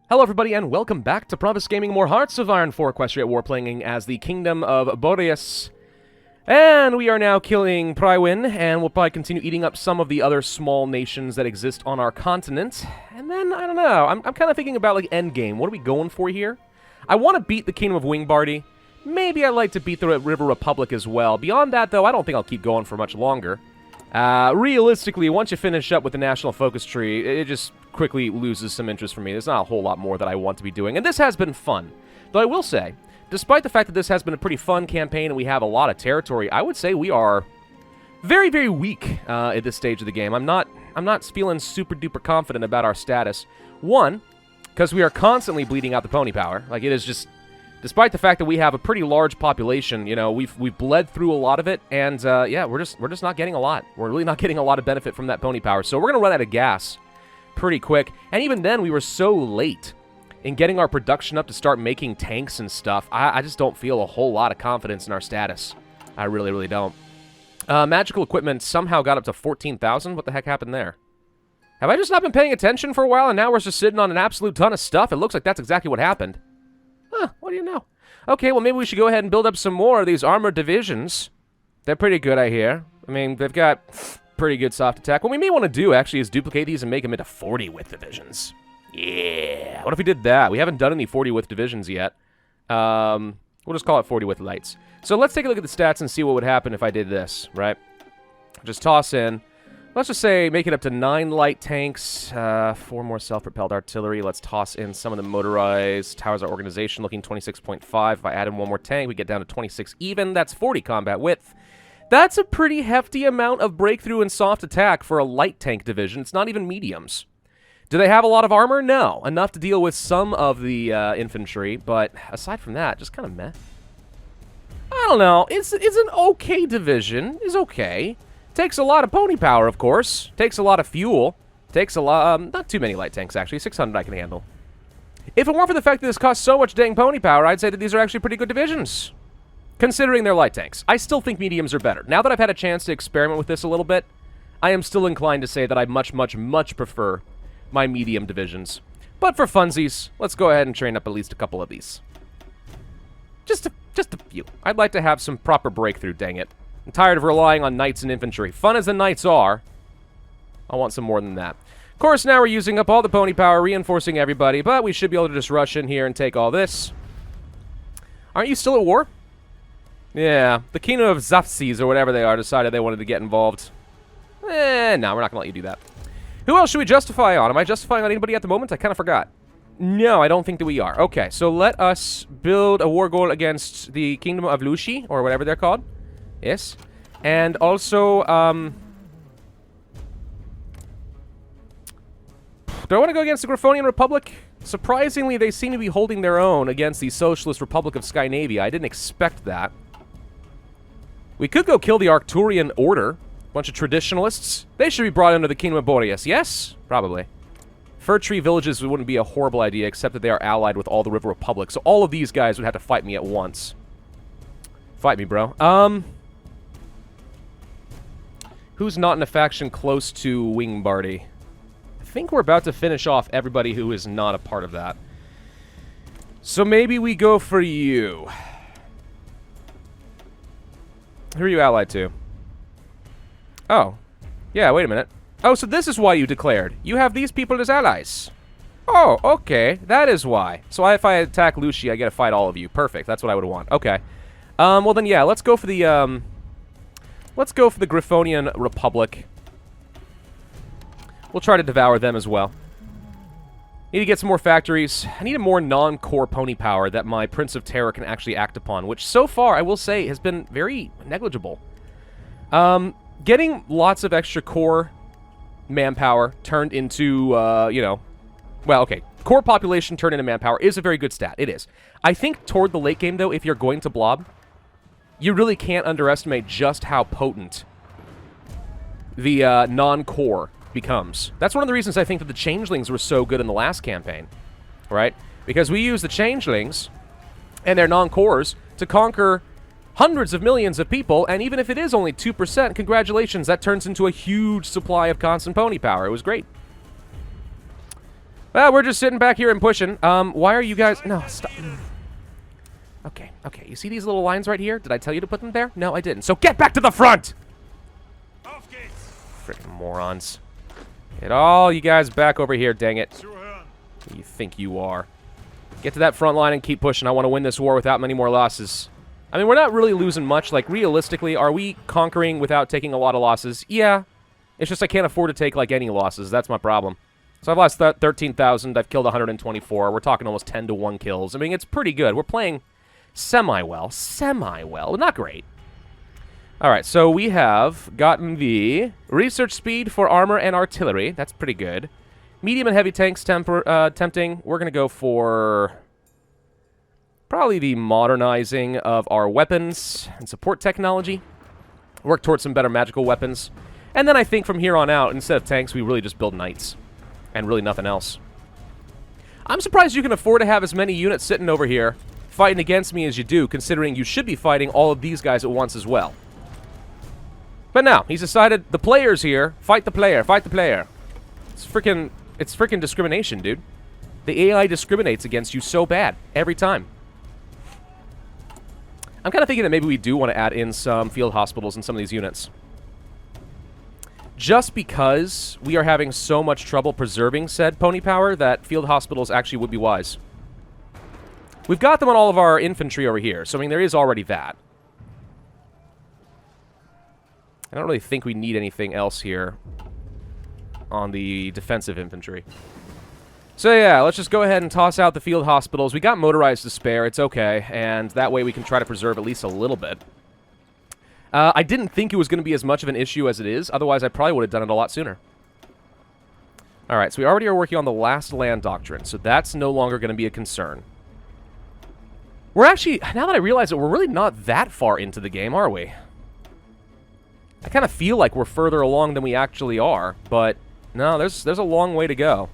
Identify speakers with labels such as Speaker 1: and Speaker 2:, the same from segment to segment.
Speaker 1: Hello everybody and welcome back to Pravus Gaming, more Hearts of Iron 4 Equestria at War, playing as the Kingdom of Boreas. And we are now killing Prawin, and we'll probably continue eating up some of the other small nations that exist on our continent. And then, I don't know, I'm kind of thinking about, like, endgame. What are we going for here? I want to beat the Kingdom of Wingbardy. Maybe I'd like to beat the River Republic as well. Beyond that, though, I don't think I'll keep going for much longer. Realistically, once you finish up with the National Focus Tree, it just quickly loses some interest for me. There's not a whole lot more that I want to be doing, and this has been fun. Though I will say, despite the fact that this has been a pretty fun campaign and we have a lot of territory, I would say we are very, very weak at this stage of the game. I'm not feeling super duper confident about our status. One, because we are constantly bleeding out the pony power. Like, it is just, despite the fact that we have a pretty large population, you know, we've bled through a lot of it, and yeah, we're just not getting a lot. We're really not getting a lot of benefit from that pony power. So we're gonna run out of gas pretty quick. And even then, we were so late in getting our production up to start making tanks and stuff. I just don't feel a whole lot of confidence in our status. I really, really don't. Magical equipment somehow got up to 14,000. What the heck happened there? Have I just not been paying attention for a while, and now we're just sitting on an absolute ton of stuff? It looks like that's exactly what happened. Huh, what do you know? Okay, well, maybe we should go ahead and build up some more of these armored divisions. They're pretty good, I hear. I mean, they've got pretty good soft attack. What we may want to do, actually, is duplicate these and make them into 40-width divisions. Yeah. What if we did that? We haven't done any 40-width divisions yet. We'll just call it 40-width lights. So let's take a look at the stats and see what would happen if I did this, right? Just toss in. Let's just say make it up to 9 light tanks, 4 more self-propelled artillery. Let's toss in some of the motorized towers of organization, looking 26.5. If I add in 1 more tank, we get down to 26 even. That's 40 combat width. That's a pretty hefty amount of breakthrough and soft attack for a light tank division. It's not even mediums. Do they have a lot of armor? No. Enough to deal with some of the infantry, but aside from that, just kind of meh. I don't know. It's an okay division. It's okay. Takes a lot of pony power, of course. Takes a lot of fuel. Takes a lot, not too many light tanks, actually. 600 I can handle. If it weren't for the fact that this costs so much dang pony power, I'd say that these are actually pretty good divisions, considering they're light tanks. I still think mediums are better. Now that I've had a chance to experiment with this a little bit, I am still inclined to say that I much, much, much prefer my medium divisions. But for funsies, let's go ahead and train up at least a couple of these. Just a few. I'd like to have some proper breakthrough, dang it. I'm tired of relying on knights and infantry. Fun as the knights are, I want some more than that. Of course, now we're using up all the pony power, reinforcing everybody, but we should be able to just rush in here and take all this. Aren't you still at war? Yeah, the Kingdom of Zafsis, or whatever they are, decided they wanted to get involved. No, we're not going to let you do that. Who else should we justify on? Am I justifying on anybody at the moment? I kind of forgot. No, I don't think that we are. Okay, so let us build a war goal against the Kingdom of Lushi, or whatever they're called. Yes. And also, do I want to go against the Griffonian Republic? Surprisingly, they seem to be holding their own against the Socialist Republic of Skynavia. I didn't expect that. We could go kill the Arcturian Order. Bunch of traditionalists. They should be brought into the Kingdom of Boreas. Yes? Probably. Fir tree villages wouldn't be a horrible idea, except that they are allied with all the River Republic. So all of these guys would have to fight me at once. Fight me, bro. Who's not in a faction close to Wingbardy? I think we're about to finish off everybody who is not a part of that. So maybe we go for you. Who are you allied to? Oh. Yeah, wait a minute. Oh, so this is why you declared. You have these people as allies. Oh, okay. That is why. So if I attack Lucy, I get to fight all of you. Perfect. That's what I would want. Okay. Well then, yeah, let's go for the, Griffonian Republic. We'll try to devour them as well. Need to get some more factories. I need a more non-core pony power that my Prince of Terror can actually act upon, which so far, I will say, has been very negligible. Getting lots of extra core manpower turned into, you know, well, okay, core population turned into manpower is a very good stat. It is. I think toward the late game, though, if you're going to blob, you really can't underestimate just how potent the non-core becomes. That's one of the reasons I think that the changelings were so good in the last campaign, right? Because we used the changelings and their non-cores to conquer hundreds of millions of people, and even if it is only 2%, congratulations, that turns into a huge supply of constant pony power. It was great. Well, we're just sitting back here and pushing. Why are you guys... No, stop. Okay, okay. You see these little lines right here? Did I tell you to put them there? No, I didn't. So get back to the front! Freaking morons. Get all you guys back over here, dang it. Who do you think you are? Get to that front line and keep pushing. I want to win this war without many more losses. I mean, we're not really losing much. Like, realistically, are we conquering without taking a lot of losses? Yeah. It's just I can't afford to take, like, any losses. That's my problem. So I've lost 13,000. I've killed 124. We're talking almost 10 to 1 kills. I mean, it's pretty good. We're playing semi-well. Semi-well. Not great. All right, so we have gotten the research speed for armor and artillery. That's pretty good. Medium and heavy tanks tempting. We're going to go for probably the modernizing of our weapons and support technology. Work towards some better magical weapons. And then I think from here on out, instead of tanks, we really just build knights. And really nothing else. I'm surprised you can afford to have as many units sitting over here fighting against me as you do, considering you should be fighting all of these guys at once as well. But now, he's decided the player's here. Fight the player. Fight the player. It's freaking discrimination, dude. The AI discriminates against you so bad. Every time. I'm kind of thinking that maybe we do want to add in some field hospitals in some of these units. Just because we are having so much trouble preserving said pony power that field hospitals actually would be wise. We've got them on all of our infantry over here, so I mean there is already that. I don't really think we need anything else here on the defensive infantry. So yeah, let's just go ahead and toss out the field hospitals. We got motorized to spare, it's okay, and that way we can try to preserve at least a little bit. I didn't think it was going to be as much of an issue as it is, otherwise I probably would have done it a lot sooner. Alright, so we already are working on the last land doctrine, so that's no longer going to be a concern. We're actually, now that I realize it, we're really not that far into the game, are we? I kind of feel like we're further along than we actually are, but no, there's a long way to go.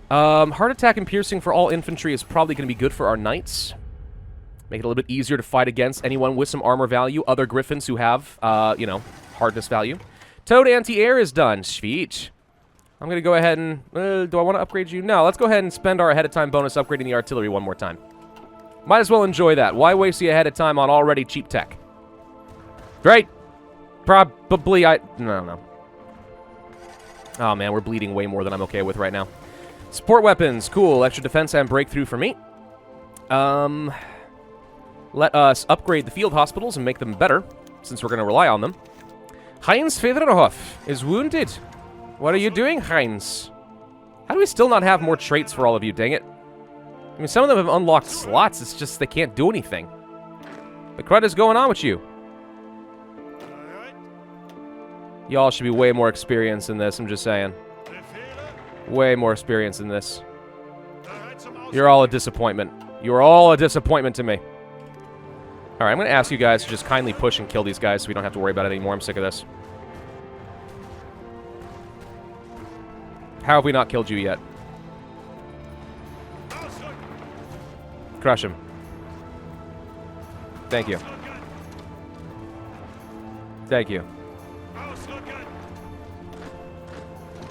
Speaker 1: Heart attack and piercing for all infantry is probably going to be good for our knights. Make it a little bit easier to fight against anyone with some armor value, other griffins who have, you know, hardness value. Toad anti-air is done. Sweet. I'm going to go ahead and... do I want to upgrade you? No, let's go ahead and spend our ahead-of-time bonus upgrading the artillery one more time. Might as well enjoy that. Why waste the ahead of time on already cheap tech? Right? Probably no. Oh, man, we're bleeding way more than I'm okay with right now. Support weapons. Cool. Extra defense and breakthrough for me. Let us upgrade the field hospitals and make them better, since we're going to rely on them. Heinz Federhoff is wounded. What are you doing, Heinz? How do we still not have more traits for all of you, dang it? I mean, some of them have unlocked slots, it's just they can't do anything. The crud is going on with you? Y'all should be way more experienced in this, I'm just saying. Way more experienced in this. You're all a disappointment. You're all a disappointment to me. Alright, I'm going to ask you guys to just kindly push and kill these guys so we don't have to worry about it anymore. I'm sick of this. How have we not killed you yet? Crush him. Thank you. Thank you.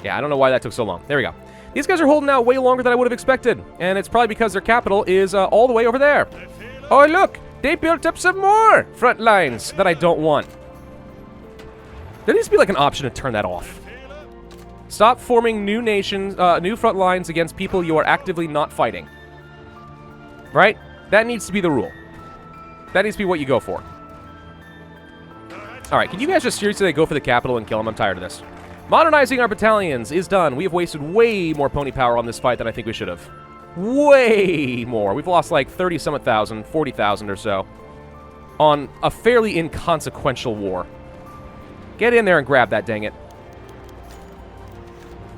Speaker 1: Yeah, I don't know why that took so long. There we go. These guys are holding out way longer than I would have expected. And it's probably because their capital is all the way over there. Oh, look! They built up some more front lines that I don't want. There needs to be like an option to turn that off. Stop forming new nations, new front lines against people you are actively not fighting. Right? That needs to be the rule. That needs to be what you go for. Alright, can you guys just seriously go for the capital and kill them? I'm tired of this. Modernizing our battalions is done. We have wasted way more pony power on this fight than I think we should have. Way more. We've lost like 30-something thousand, 40,000 or so on a fairly inconsequential war. Get in there and grab that, dang it.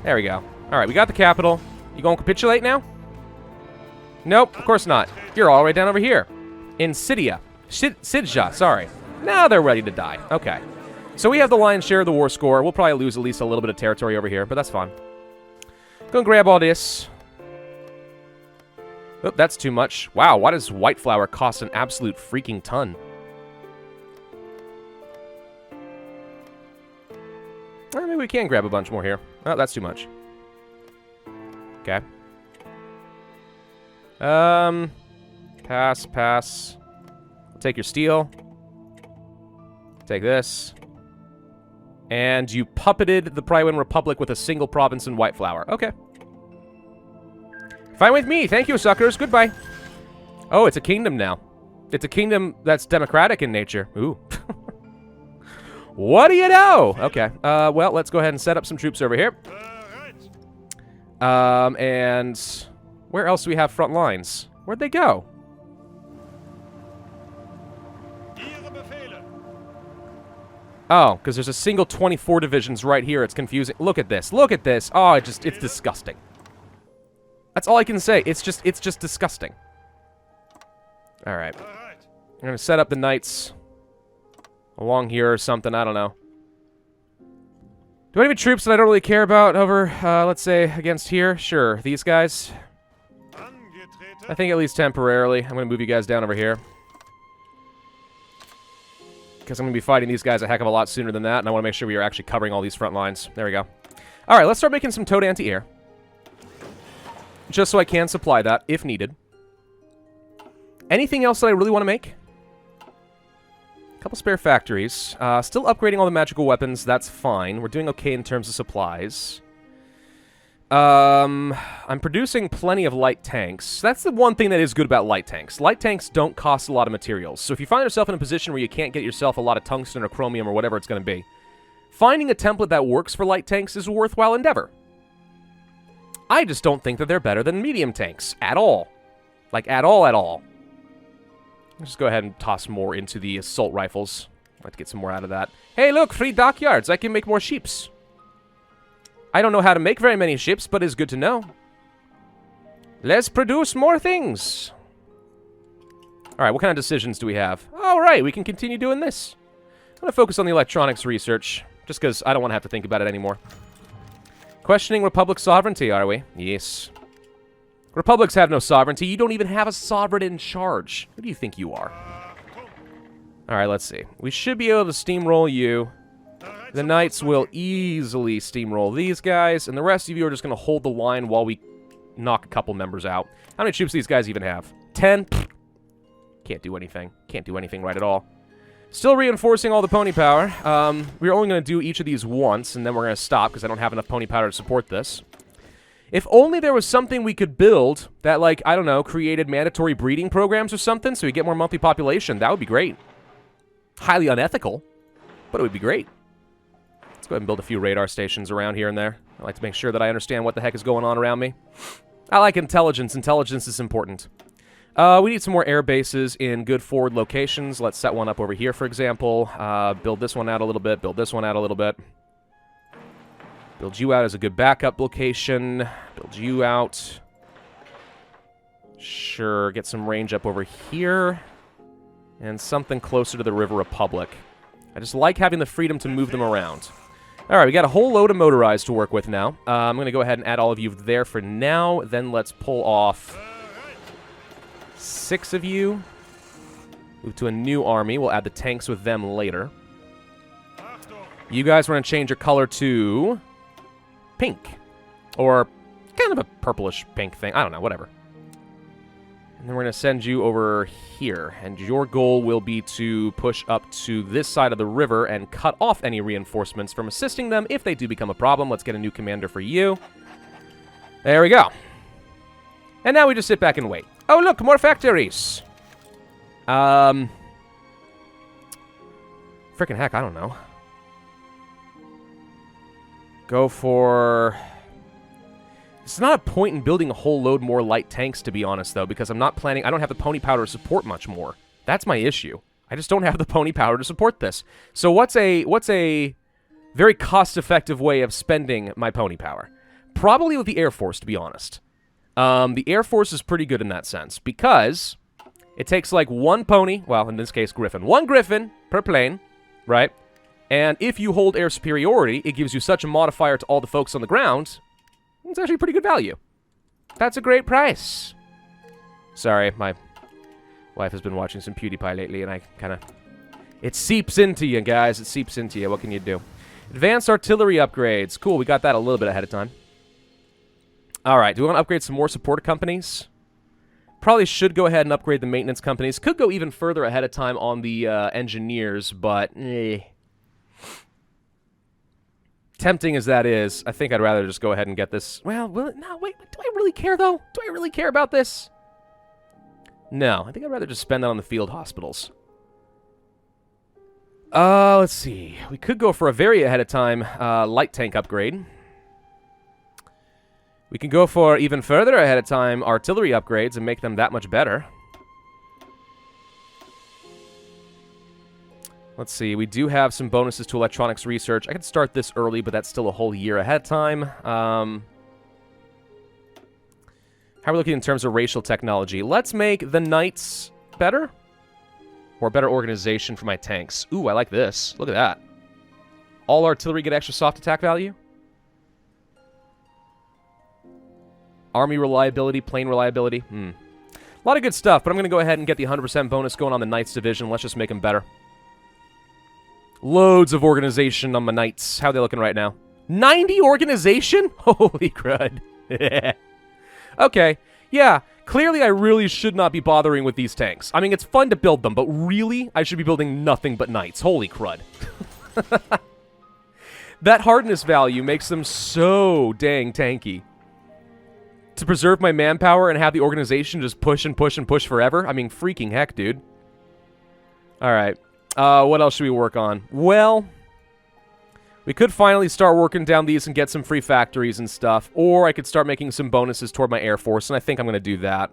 Speaker 1: There we go. Alright, we got the capital. You gonna capitulate now? Nope, of course not. You're all the way down over here. In Sidja, sorry. Now they're ready to die. Okay. So we have the lion's share of the war score. We'll probably lose at least a little bit of territory over here, but that's fine. Go and grab all this. Oh, that's too much. Wow, why does white flour cost an absolute freaking ton? Well, maybe we can grab a bunch more here. Oh, that's too much. Okay. Pass. I'll take your steel. Take this. And you puppeted the Prawin Republic with a single province in White Flower. Okay. Fine with me. Thank you, suckers. Goodbye. Oh, it's a kingdom now. It's a kingdom that's democratic in nature. Ooh. What do you know? Okay. Well, let's go ahead and set up some troops over here. And where else do we have front lines? Where'd they go? Oh, because there's a single 24 divisions right here. It's confusing. Look at this. Look at this. Oh, it's disgusting. That's all I can say. It's just disgusting. All right. I'm going to set up the knights along here or something. I don't know. Do I have any troops that I don't really care about over, let's say, against here? Sure. These guys? I think at least temporarily. I'm going to move you guys down over here. Because I'm going to be fighting these guys a heck of a lot sooner than that, and I want to make sure we are actually covering all these front lines. There we go. All right, let's start making some towed anti-air. Just so I can supply that, if needed. Anything else that I really want to make? A couple spare factories. Still upgrading all the magical weapons. That's fine. We're doing okay in terms of supplies. I'm producing plenty of light tanks. That's the one thing that is good about light tanks. Light tanks don't cost a lot of materials. So if you find yourself in a position where you can't get yourself a lot of tungsten or chromium or whatever it's going to be, finding a template that works for light tanks is a worthwhile endeavor. I just don't think that they're better than medium tanks. At all. Like, at all. Let's just go ahead and toss more into the assault rifles. I'd like to get some more out of that. Hey, look! Free dockyards! I can make more ships. I don't know how to make very many ships, but it's good to know. Let's produce more things. Alright, what kind of decisions do we have? Alright, we can continue doing this. I'm going to focus on the electronics research, just because I don't want to have to think about it anymore. Questioning Republic sovereignty, are we? Yes. Republics have no sovereignty. You don't even have a sovereign in charge. Who do you think you are? Alright, let's see. We should be able to steamroll you. The knights will easily steamroll these guys, and the rest of you are just going to hold the line while we knock a couple members out. How many troops do these guys even have? 10? Can't do anything. Can't do anything right at all. Still reinforcing all the pony power. We're only going to do each of these once, and then we're going to stop because I don't have enough pony power to support this. If only there was something we could build that, like, I don't know, created mandatory breeding programs or something so we get more monthly population. That would be great. Highly unethical, but it would be great. Let's go ahead and build a few radar stations around here and there. I like to make sure that I understand what the heck is going on around me. I like intelligence. Intelligence is important. We need some more air bases in good forward locations. Let's set one up over here, for example. Build this one out a little bit. Build this one out a little bit. Build you out as a good backup location. Build you out. Sure, get some range up over here. And something closer to the River Republic. I just like having the freedom to move them around. Alright, we got a whole load of motorized to work with now. I'm going to go ahead and add all of you there for now. Then let's pull off 6 of you. Move to a new army. We'll add the tanks with them later. You guys are going to change your color to pink. Or kind of a purplish pink thing. I don't know, whatever. And then we're going to send you over here. And your goal will be to push up to this side of the river and cut off any reinforcements from assisting them if they do become a problem. Let's get a new commander for you. There we go. And now we just sit back and wait. Oh, look, more factories. Frickin' heck, I don't know. Go for... It's not a point in building a whole load more light tanks, to be honest, though, because I'm not planning... I don't have the pony power to support much more. That's my issue. I just don't have the pony power to support this. So what's a very cost-effective way of spending my pony power? Probably with the Air Force, to be honest. The Air Force is pretty good in that sense, because it takes, like, one pony... Well, in this case, griffon. One griffon per plane, right? And if you hold air superiority, it gives you such a modifier to all the folks on the ground... It's actually pretty good value. That's a great price. Sorry, my wife has been watching some PewDiePie lately, and I kind of... It seeps into you, guys. It seeps into you. What can you do? Advanced artillery upgrades. Cool, we got that a little bit ahead of time. Alright, do we want to upgrade some more support companies? Probably should go ahead and upgrade the maintenance companies. Could go even further ahead of time on the engineers, but tempting as that is, I think I'd rather just go ahead and get this. Well, no, wait, do I really care, though? Do I really care about this? No, I think I'd rather just spend that on the field hospitals. Let's see. We could go for a very ahead of time light tank upgrade. We can go for even further ahead of time artillery upgrades and make them that much better. Let's see, we do have some bonuses to electronics research. I could start this early, but that's still a whole year ahead of time. How are we looking in terms of racial technology? Let's make the knights better. Or better organization for my tanks. Ooh, I like this. Look at that. All artillery get extra soft attack value. Army reliability, plane reliability. A lot of good stuff, but I'm going to go ahead and get the 100% bonus going on the Knights division. Let's just make them better. Loads of organization on my Knights. How are they looking right now? 90 organization? Holy crud. Okay, yeah. Clearly, I really should not be bothering with these tanks. I mean, it's fun to build them, but really, I should be building nothing but Knights. Holy crud. That hardness value makes them so dang tanky. To preserve my manpower and have the organization just push and push and push forever? I mean, freaking heck, dude. Alright. What else should we work on? Well, we could finally start working down these and get some free factories and stuff. Or I could start making some bonuses toward my Air Force, and I think I'm going to do that.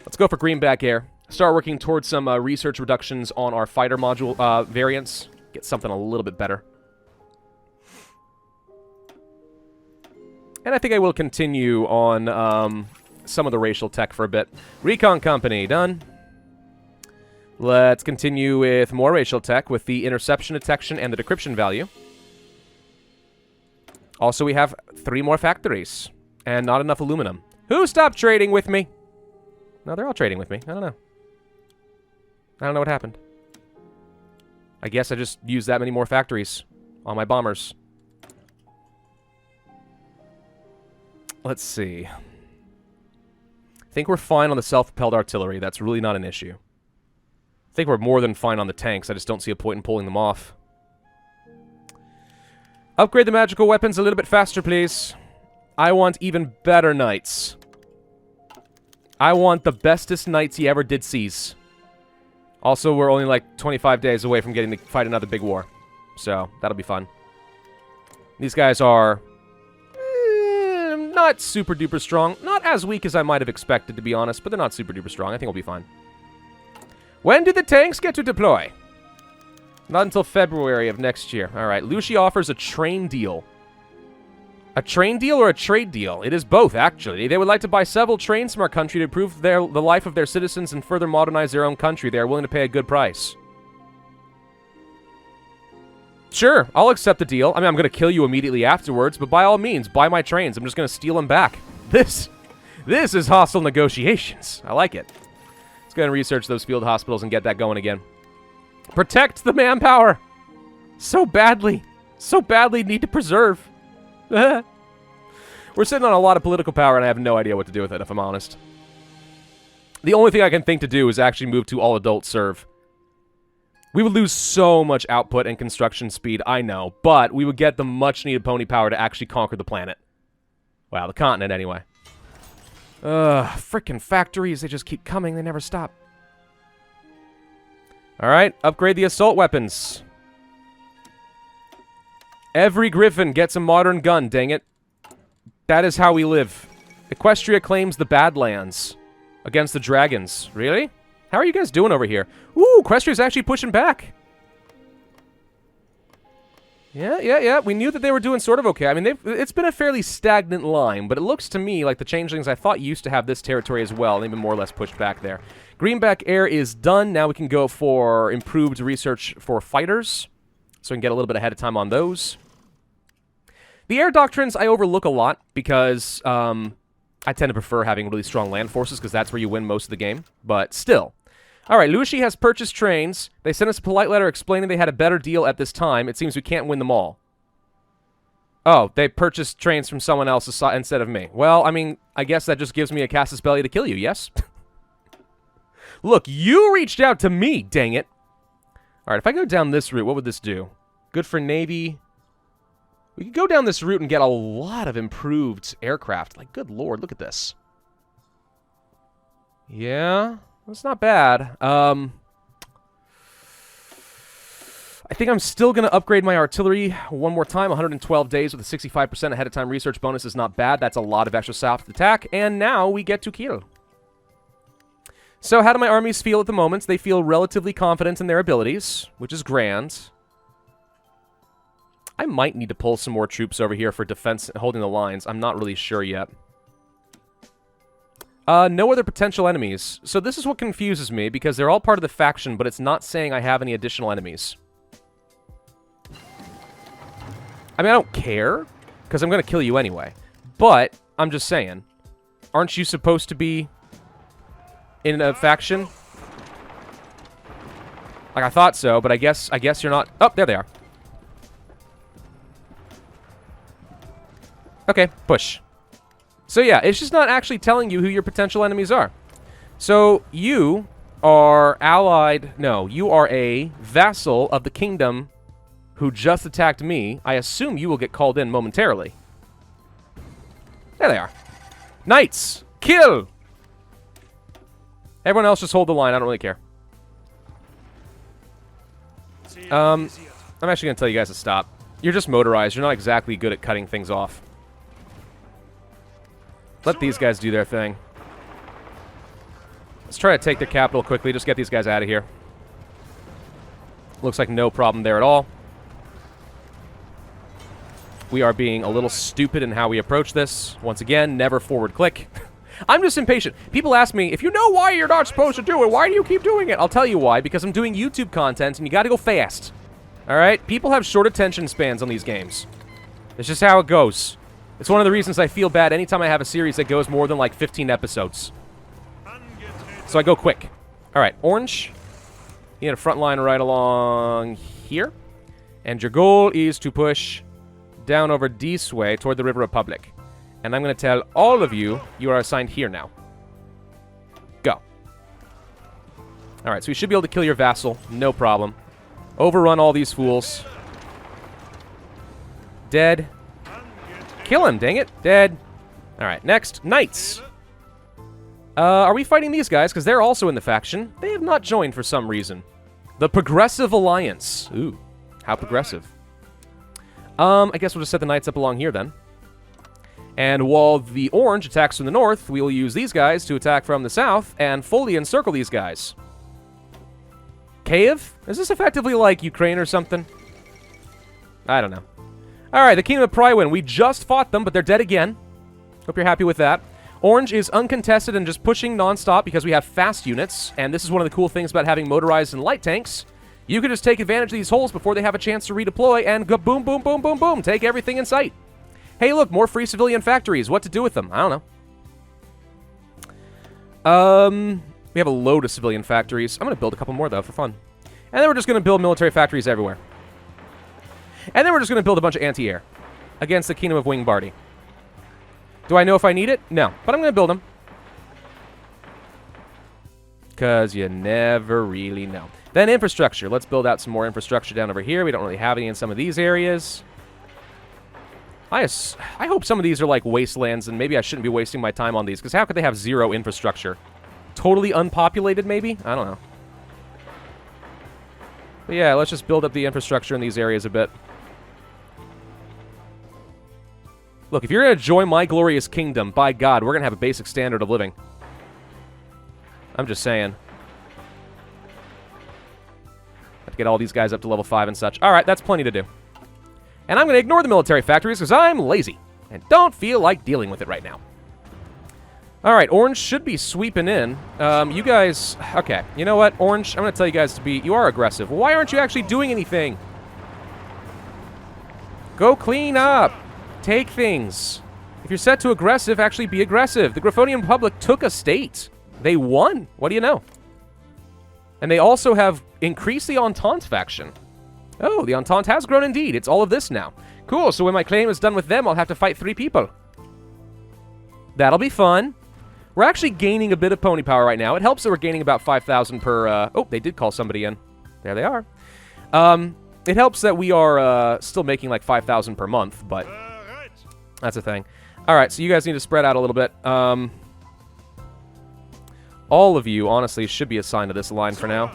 Speaker 1: Let's go for Greenback Air. Start working towards some research reductions on our fighter module variants. Get something a little bit better. And I think I will continue on some of the racial tech for a bit. Recon Company, done. Let's continue with more racial tech with the interception detection and the decryption value. Also, we have 3 more factories. And not enough aluminum. Who stopped trading with me? No, they're all trading with me. I don't know. I don't know what happened. I guess I just used that many more factories on my bombers. Let's see. I think we're fine on the self-propelled artillery. That's really not an issue. I think we're more than fine on the tanks. I just don't see a point in pulling them off. Upgrade the magical weapons a little bit faster, please. I want even better knights. I want the bestest knights he ever did seize. Also, we're only like 25 days away from getting to fight another big war. So, that'll be fun. These guys are not super duper strong. Not as weak as I might have expected, to be honest, but they're not super duper strong. I think we'll be fine. When do the tanks get to deploy? Not until February of next year. Alright, Lucy offers a train deal. A train deal or a trade deal? It is both, actually. They would like to buy several trains from our country to improve the life of their citizens and further modernize their own country. They are willing to pay a good price. Sure, I'll accept the deal. I mean, I'm going to kill you immediately afterwards, but by all means, buy my trains. I'm just going to steal them back. This is hostile negotiations. I like it. Let's go ahead and research those field hospitals and get that going again. Protect the manpower! So badly need to preserve. We're sitting on a lot of political power, and I have no idea what to do with it, if I'm honest. The only thing I can think to do is actually move to all-adult serve. We would lose so much output and construction speed, I know, but we would get the much-needed pony power to actually conquer the planet. Well, the continent, anyway. Frickin' factories, they just keep coming, they never stop. Alright, upgrade the assault weapons. Every griffon gets a modern gun, dang it. That is how we live. Equestria claims the Badlands against the dragons. Really? How are you guys doing over here? Ooh, Equestria's actually pushing back. Yeah. We knew that they were doing sort of okay. I mean, it's been a fairly stagnant line, but it looks to me like the changelings I thought used to have this territory as well. They've been more or less pushed back there. Greenback Air is done. Now we can go for improved research for fighters, so we can get a little bit ahead of time on those. The air doctrines I overlook a lot because I tend to prefer having really strong land forces because that's where you win most of the game, but still. Alright, Lucy has purchased trains. They sent us a polite letter explaining they had a better deal at this time. It seems we can't win them all. Oh, they purchased trains from someone else instead of me. Well, I mean, I guess that just gives me a casus belli to kill you, yes? Look, you reached out to me, dang it. Alright, if I go down this route, what would this do? Good for Navy. We could go down this route and get a lot of improved aircraft. Like, good lord, look at this. Yeah, that's not bad. I think I'm still going to upgrade my artillery one more time. 112 days with a 65% ahead of time research bonus is not bad. That's a lot of extra soft attack. And now we get to kill. So how do my armies feel at the moment? They feel relatively confident in their abilities, which is grand. I might need to pull some more troops over here for defense holding the lines. I'm not really sure yet. No other potential enemies. So this is what confuses me, because they're all part of the faction, but it's not saying I have any additional enemies. I mean, I don't care, because I'm going to kill you anyway. But, I'm just saying, aren't you supposed to be in a faction? Like, I thought so, but I guess you're not. Oh, there they are. Okay, push. So yeah, it's just not actually telling you who your potential enemies are. So you are allied. No, you are a vassal of the kingdom who just attacked me. I assume you will get called in momentarily. There they are. Knights, kill! Everyone else just hold the line. I don't really care. I'm actually going to tell you guys to stop. You're just motorized. You're not exactly good at cutting things off. Let these guys do their thing. Let's try to take the capital quickly. Just get these guys out of here. Looks like no problem there at all. We are being a little stupid in how we approach this. Once again, never forward click. I'm just impatient. People ask me, if you know why you're not supposed to do it, why do you keep doing it? I'll tell you why. Because I'm doing YouTube content, and you gotta go fast. Alright? People have short attention spans on these games. It's just how it goes. It's one of the reasons I feel bad anytime I have a series that goes more than, like, 15 episodes. So I go quick. Alright, orange. You need a front line right along here. And your goal is to push down over this way toward the River Republic. And I'm going to tell all of you, you are assigned here now. Go. Alright, so we should be able to kill your vassal. No problem. Overrun all these fools. Dead. Kill him, dang it. Dead. Alright, next. Knights. Are we fighting these guys? Because they're also in the faction. They have not joined for some reason. The Progressive Alliance. Ooh, how progressive. I guess we'll just set the knights up along here then. And while the orange attacks from the north, we will use these guys to attack from the south and fully encircle these guys. Kiev? Is this effectively like Ukraine or something? I don't know. Alright, the Kingdom of Prawus. We just fought them, but they're dead again. Hope you're happy with that. Orange is uncontested and just pushing non-stop because we have fast units. And this is one of the cool things about having motorized and light tanks. You can just take advantage of these holes before they have a chance to redeploy and go boom, boom, boom, boom, boom. Take everything in sight. Hey, look, more free civilian factories. What to do with them? I don't know. We have a load of civilian factories. I'm going to build a couple more, though, for fun. And then we're just going to build military factories everywhere. And then we're just going to build a bunch of anti-air against the Kingdom of Wingbardy. Do I know if I need it? No, but I'm going to build them. Because you never really know. Then infrastructure. Let's build out some more infrastructure down over here. We don't really have any in some of these areas. I hope some of these are like wastelands, and maybe I shouldn't be wasting my time on these, because how could they have zero infrastructure? Totally unpopulated, maybe? I don't know. But yeah, let's just build up the infrastructure in these areas a bit. Look, if you're going to join my glorious kingdom, by God, we're going to have a basic standard of living. I'm just saying. Have to get all these guys up to level 5 and such. Alright, that's plenty to do. And I'm going to ignore the military factories because I'm lazy and don't feel like dealing with it right now. Alright, Orange should be sweeping in. You guys... Okay, you know what? Orange, I'm going to tell you guys to be... You are aggressive. Why aren't you actually doing anything? Go clean up. Take things. If you're set to aggressive, actually be aggressive. The Griffonian Republic took a state. They won. What do you know? And they also have increased the Entente faction. Oh, the Entente has grown indeed. It's all of this now. Cool, so when my claim is done with them, I'll have to fight 3 people. That'll be fun. We're actually gaining a bit of pony power right now. It helps that we're gaining about 5,000 per... oh, they did call somebody in. There they are. It helps that we are still making like 5,000 per month, but that's a thing. All right, so you guys need to spread out a little bit. All of you, honestly, should be assigned to this line for now.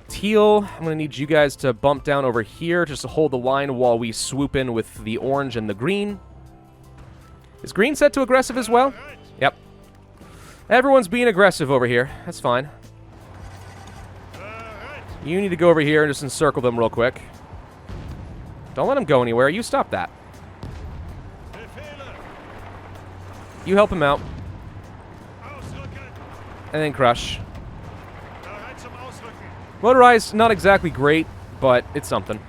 Speaker 1: Teal, I'm going to need you guys to bump down over here just to hold the line while we swoop in with the orange and the green. Is green set to aggressive as well? Yep. Everyone's being aggressive over here. That's fine. You need to go over here and just encircle them real quick. Don't let them go anywhere. You stop that. You help him out. And then crush. Motorized, not exactly great, but it's something.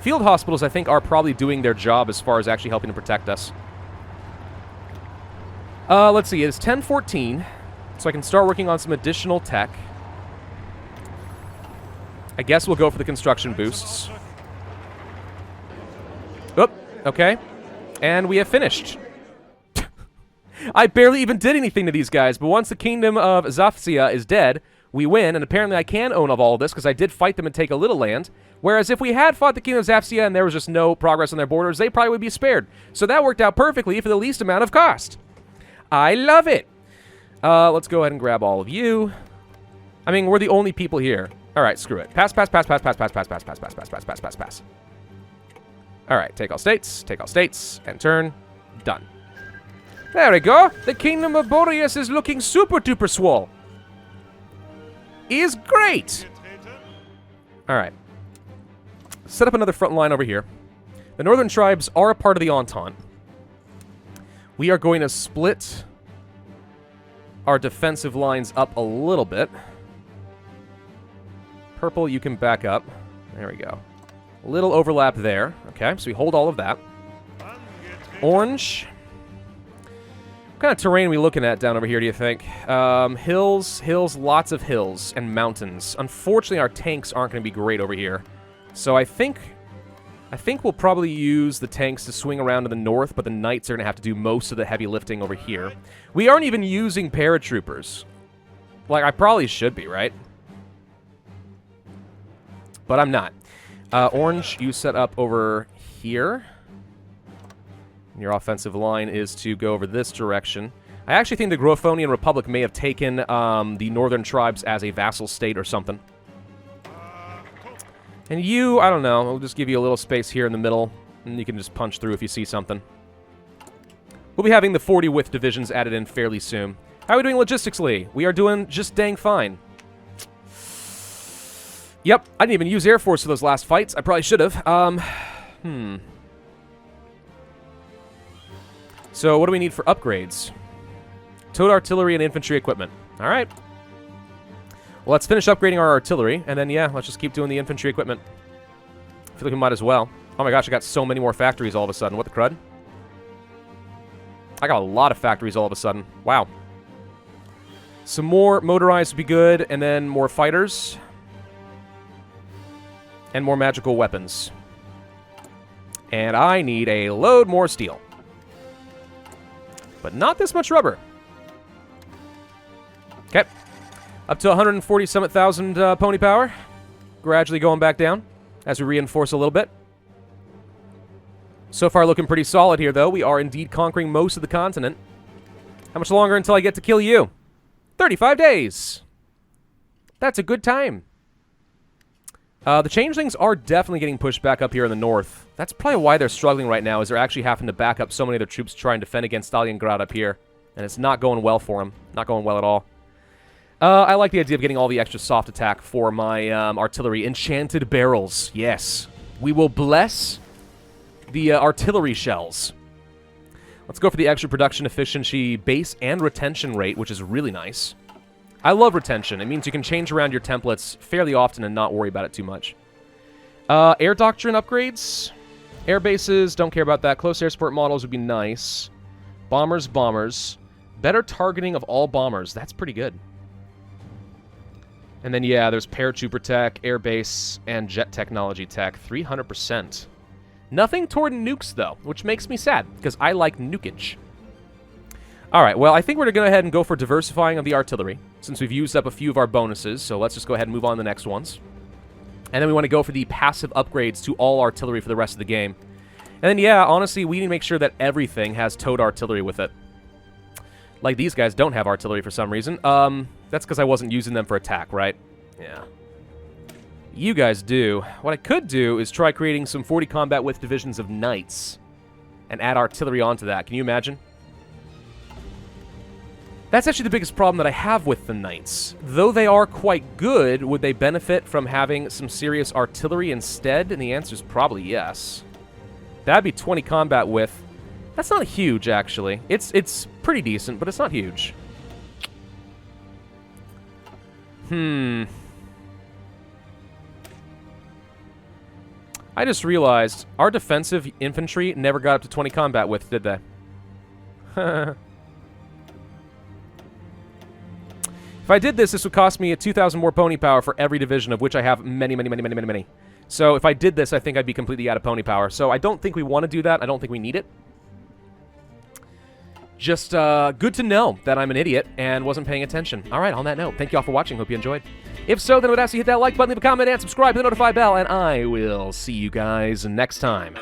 Speaker 1: Field hospitals, I think, are probably doing their job as far as actually helping to protect us. Let's see, it's 10:14, so I can start working on some additional tech. I guess we'll go for the construction boosts. Oop, okay. And we have finished. I barely even did anything to these guys, but once the kingdom of Zafsia is dead, we win, and apparently I can own of all of this because I did fight them and take a little land. Whereas if we had fought the kingdom of Zafsia and there was just no progress on their borders, they probably would be spared. So that worked out perfectly for the least amount of cost. I love it. Let's go ahead and grab all of you. I mean, we're the only people here. All right, screw it. Pass, pass, pass, pass, pass, pass, pass, pass, pass, pass, pass, pass, pass, pass, pass. All right, take all states, and turn. Done. There we go. The kingdom of Boreas is looking super duper swole. Is great. All right. Set up another front line over here. The northern tribes are a part of the Entente. We are going to split our defensive lines up a little bit. Purple, you can back up. There we go. A little overlap there. Okay, so we hold all of that. Orange. What kind of terrain are we looking at down over here, do you think? Hills, lots of hills, and mountains. Unfortunately, our tanks aren't going to be great over here. So I think we'll probably use the tanks to swing around to the north, but the knights are going to have to do most of the heavy lifting over here. We aren't even using paratroopers. Like, I probably should be, right? But I'm not. Orange, you set up over here. Your offensive line is to go over this direction. I actually think the Griffonian Republic may have taken the northern tribes as a vassal state or something. And you, I don't know, I'll just give you a little space here in the middle, and you can just punch through if you see something. We'll be having the 40 width divisions added in fairly soon. How are we doing logistically? We are doing just dang fine. Yep, I didn't even use Air Force for those last fights. I probably should have. So what do we need for upgrades? Towed artillery and infantry equipment. All right. Well, let's finish upgrading our artillery, and then, yeah, let's just keep doing the infantry equipment. I feel like we might as well. Oh my gosh, I got so many more factories all of a sudden. What the crud? I got a lot of factories all of a sudden. Wow. Some more motorized would be good, and then more fighters. And more magical weapons. And I need a load more steel. But not this much rubber. Okay. Up to 147,000 pony power. Gradually going back down as we reinforce a little bit. So far looking pretty solid here, though. We are indeed conquering most of the continent. How much longer until I get to kill you? 35 days. That's a good time. The changelings are definitely getting pushed back up here in the north. That's probably why they're struggling right now, is they're actually having to back up so many of their troops to try and defend against Stalingrad up here. And it's not going well for them. Not going well at all. I like the idea of getting all the extra soft attack for my artillery. Enchanted barrels. Yes. We will bless the artillery shells. Let's go for the extra production efficiency base and retention rate, which is really nice. I love retention. It means you can change around your templates fairly often and not worry about it too much. Air doctrine upgrades. Air bases, don't care about that. Close air support models would be nice. Bombers. Better targeting of all bombers. That's pretty good. And then, yeah, there's paratrooper tech, airbase, and jet technology tech. 300%. Nothing toward nukes, though, which makes me sad, because I like nukage. Alright, well, I think we're going to go ahead and go for diversifying of the artillery, since we've used up a few of our bonuses, so let's just go ahead and move on to the next ones. And then we want to go for the passive upgrades to all artillery for the rest of the game. And then, yeah, honestly, we need to make sure that everything has towed artillery with it. Like, these guys don't have artillery for some reason. That's because I wasn't using them for attack, right? Yeah. You guys do. What I could do is try creating some 40 combat with divisions of knights and add artillery onto that. Can you imagine? That's actually the biggest problem that I have with the knights. Though they are quite good, would they benefit from having some serious artillery instead? And the answer is probably yes. That'd be 20 combat with. That's not huge, actually. It's pretty decent, but it's not huge. I just realized our defensive infantry never got up to 20 combat with, did they? If I did this would cost me a 2,000 more pony power for every division, of which I have many, many, many, many, many, many. So if I did this, I think I'd be completely out of pony power. So I don't think we want to do that. I don't think we need it. Just good to know that I'm an idiot and wasn't paying attention. All right, on that note, thank you all for watching. Hope you enjoyed. If so, then I would ask you to hit that like button, leave a comment, and subscribe to the notify bell, and I will see you guys next time.